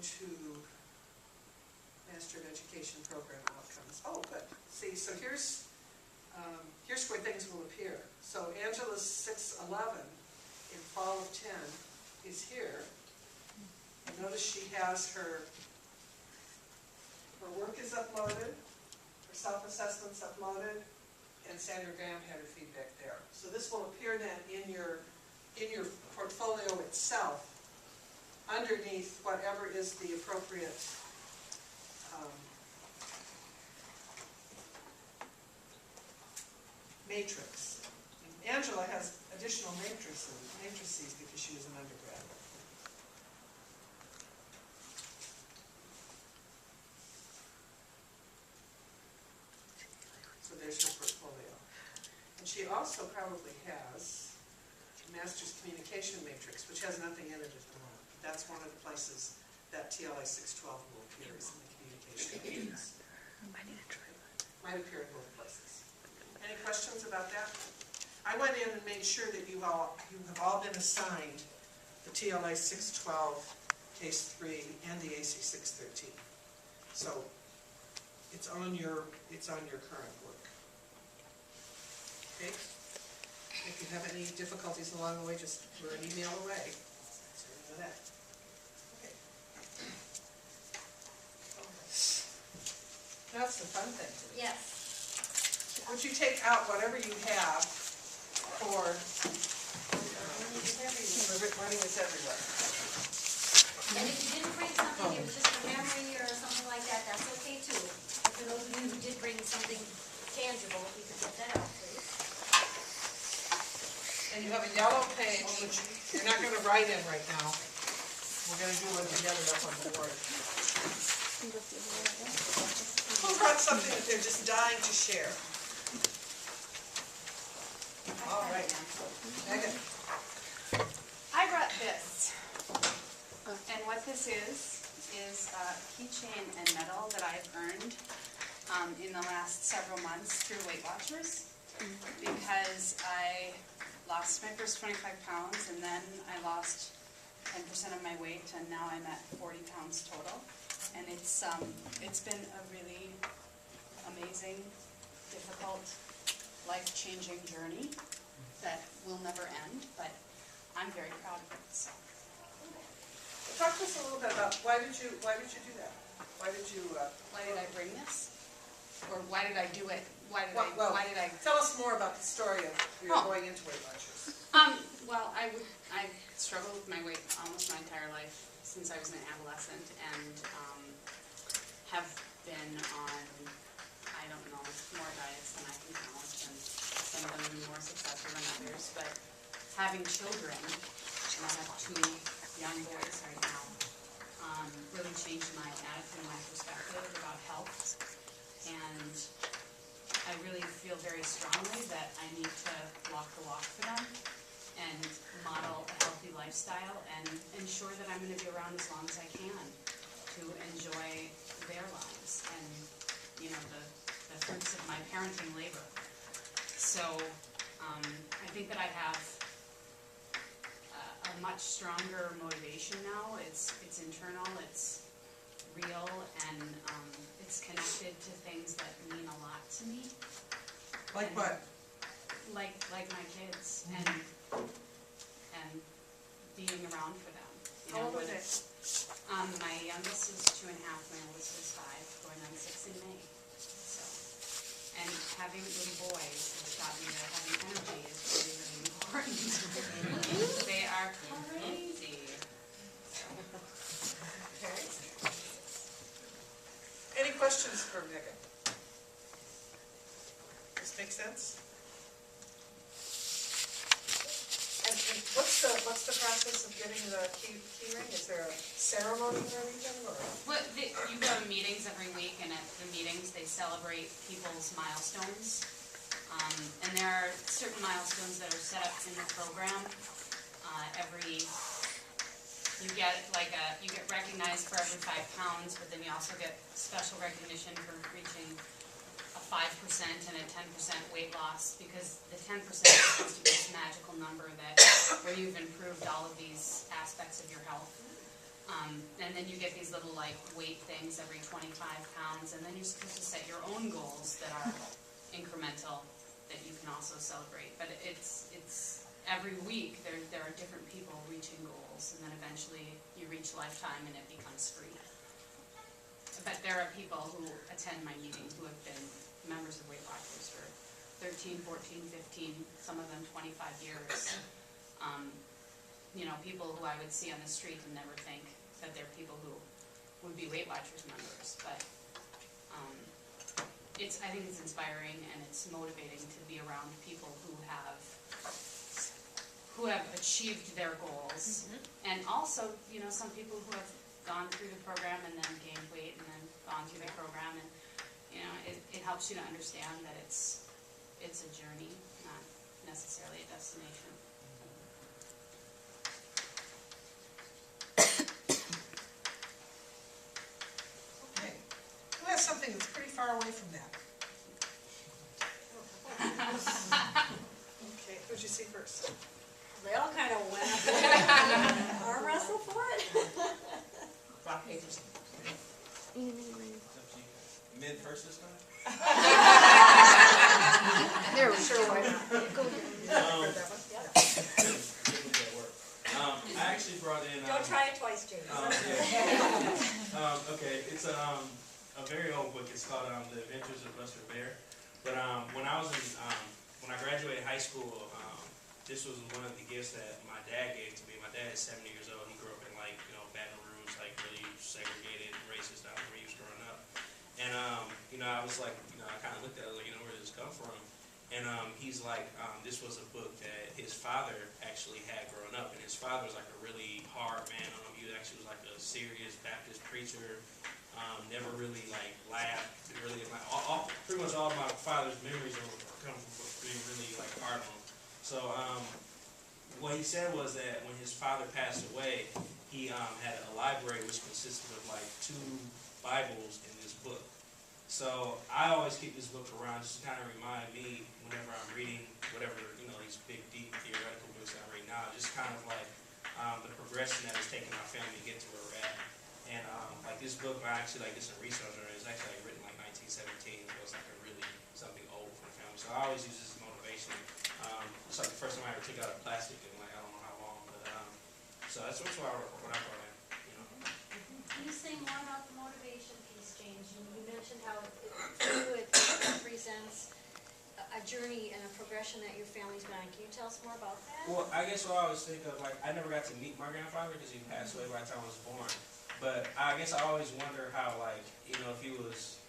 to Master of Education Program Outcomes. Oh, good. See, so here's where things will appear. So Angela's 611 in fall of 10 is here. And notice she has her work is uploaded, her self-assessment's uploaded, and Sandra Graham had her feedback there. So this will appear then in your portfolio itself, underneath whatever is the appropriate matrix. Angela has additional matrices because she was an undergrad. So there's her portfolio. And she also probably has a Master's Communication Matrix, which has nothing in it at the moment. That's one of the places that TLA 612 will appear is in the communication matrix. Might appear in both places. Any questions about that? I went in and made sure that you have all been assigned the TLA 612 Case 3 and the AC 613. So it's on your current work. Okay? If you have any difficulties along the way, just we're an email away. So you know that. Okay. That's the fun thing. Yes. Would you take out whatever you have for running is everywhere? And if you didn't bring something, it was just a memory or something like that, that's okay too. For those of you who did bring something tangible, if you could get that out, please. And you have a yellow page, which you're not going to write in right now. We're going to do it together up on the board. Who brought something that they're just dying to share? All right. Megan. I brought this. And what this is a keychain and medal that I've earned in the last several months through Weight Watchers, because I lost my first 25 pounds and then I lost 10% of my weight, and now I'm at 40 pounds total. And it's been a really amazing, difficult, life-changing journey that will never end, but I'm very proud of it. So. Talk to us a little bit about why did you do that? Why did I bring this? Or why did I do it? Why did I? Tell us more about the story of your going into Weight Watchers. Well, I struggled with my weight almost my entire life since I was an adolescent, and have been on, I don't know, more diets than I can count, and some of them more successful than others. But having children, and I have 2 young boys right now, really changed my attitude and my perspective about health. And I really feel very strongly that I need to walk the walk for them and model a healthy lifestyle and ensure that I'm going to be around as long as I can to enjoy their lives and, you know, the fruits of my parenting labor. So I think that I have a much stronger motivation now. It's internal, it's real, and it's connected to things that mean a lot to me. Like and what? Like my kids, and being around for them. How old are they? My youngest is 2.5, my oldest is 5, going on 6 in May. So, and having little boys has taught me that having energy is really, really important. They are crazy. Okay. Any questions for Megan? This make sense? And what's the process of getting the key ring? Is there a ceremony or anything? Or? Well, you go to meetings every week, and at the meetings they celebrate people's milestones. And there are certain milestones that are set up in the program. You get recognized for every 5 pounds, but then you also get special recognition for reaching a 5% and a 10% weight loss, because the 10% is supposed to be this magical number where you've improved all of these aspects of your health. And then you get these little like weight things every 25 pounds, and then you're supposed to set your own goals that are incremental that you can also celebrate. But it's every week there are different people reaching goals, and then eventually you reach lifetime and it becomes free. But there are people who attend my meeting who have been members of Weight Watchers for 13, 14, 15, some of them 25 years. You know, people who I would see on the street and never think that they're people who would be Weight Watchers members. But I think it's inspiring and it's motivating to be around people who have achieved their goals. Mm-hmm. And also, you know, some people who have gone through the program and then gained weight and then gone through the program, and you know, it helps you to understand that it's a journey, not necessarily a destination. Okay, who has something that's pretty far away from that? Okay, who'd you see first? They all kind of went up there. Arm wrestle for it. Rock, paper, scissors. Mid first this time? There, sure, why not? Go I actually brought in. Don't try it twice, James. Okay, it's a very old book. It's called The Adventures of Buster Bear. But when I was when I graduated high school, this was one of the gifts that my dad gave to me. My dad is 70 years old. He grew up in Baton Rouge, really segregated, racist down where he was growing up. And I was like, I kind of looked at it, like, where did this come from? And he's like, this was a book that his father actually had growing up, and his father was like a really hard man on him. He actually was like a serious Baptist preacher. Never really laughed. Really, pretty much all of my father's memories come from being really hard on him. So what he said was that when his father passed away, he had a library which consisted of 2 Bibles in this book. So I always keep this book around just to kind of remind me whenever I'm reading whatever, these big, deep theoretical books that I'm reading now, just kind of the progression that it's taken our family to get to where we're at. And this book, I actually did some research on it. It's actually written 1917, so it's really something old for the family. So I always use this as motivation. It's the first time I ever took out a plastic in I don't know how long, but so that's what I brought in. Can you say more about the motivation piece, James? You mentioned how it represents a journey and a progression that your family's been on. Can you tell us more about that? Well, I guess what I always think of, I never got to meet my grandfather because he passed away by the time I was born. But I guess I always wonder how, if he was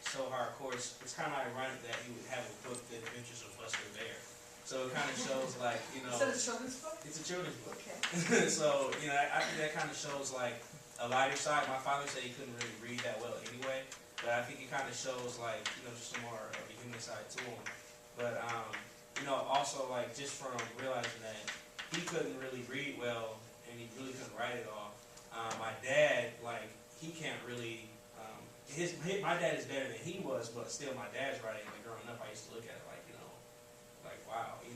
so hardcore, it's kind of ironic that he would have a book, The Adventures of Buster Bear. So it kind of shows, Is that a children's book? It's a children's book. Okay. So, I think that kind of shows, a lighter side. My father said he couldn't really read that well anyway, but I think it kind of shows, just some more of the human side to him. But, also, just from realizing that he couldn't really read well, and he really couldn't write it all. My dad, he can't really, my dad is better than he was, but still my dad's writing, growing up, I used to look at it wow, and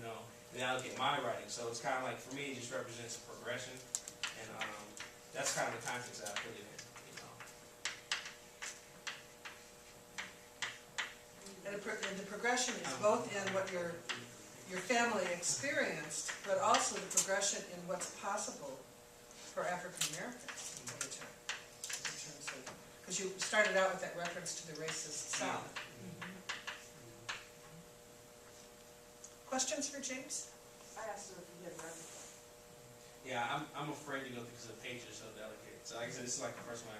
then I look at my writing, so it's kind of for me, it just represents a progression, and that's kind of the context that I put it in, And the progression is both in what your family experienced, but also the progression in what's possible for African Americans in terms of, because you started out with that reference to the racist South. Questions for James? I asked him if he had read it. Yeah, I'm afraid to go because the pages are so delicate. So like I said, this is the first one